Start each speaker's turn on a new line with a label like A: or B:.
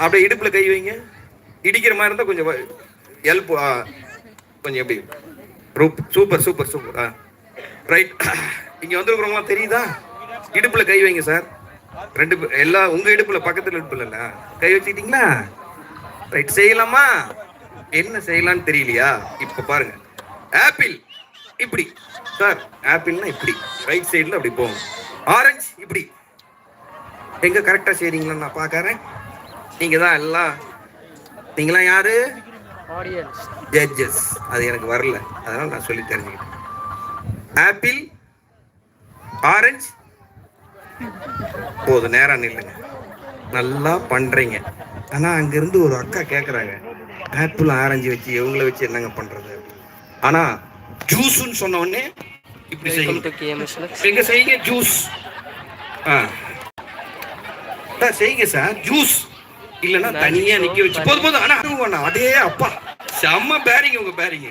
A: அப்படியே இடுப்புல கை வைங்க. இடிக்கிற மாதிரி இருந்தா கொஞ்சம் ஹெல்ப், கொஞ்சம் எப்படி, சூப்பர் சூப்பர் சூப்பர். ரைட். இங்க வந்துருக்கிறவங்களாம் தெரியுதா? இடுப்புல கை வைங்க சார். ரெண்டு எல்லாம் உங்க இடுப்புல, பக்கத்துல இடுப்புல இல்ல கை வச்சுக்கிட்டீங்களா? ரைட். செய்யலாமா? என்ன செய்யலாம்னு தெரியலையா? இப்ப பாருங்க. ஆப்பிள் இப்படி சார், ஆப்பிள்னா இப்படி ரைட் சைடுல அப்படி போகும். ஆரஞ்சு இப்படி. எங்க கரெக்டா செய்றீங்களான்னு நான் பாக்கறேன். நீங்க தான் எல்லாம், நீங்களாம் யாரு?
B: Audience,
A: judges. அது எனக்கு வரல, அதனால நான் சொல்லி தெரிஞ்சுக்கிட்டேன். Apple, orange. போதும், நேரா நில்லுங்க. நல்லா பண்றீங்க. ஆனா அங்கிருந்து ஒரு அக்கா கேக்குறாங்க, ஆப்பிள் ஆரஞ்சு வச்சு இவங்களை வச்சு என்னங்க பண்றது? ஆனா ஜூஸ்ன்னு சொன்ன உடனே இப்படி செய்யுங்க. எங்க செய்யுங்க ஜூஸ். செய்யுங்க சார் ஜூஸ். இல்லைன்னா தனியா நிக்க வச்சு போதும் போதும். ஆனா அடே அப்பா, செம்ம பேரிங்க உங்க பேரிங்க.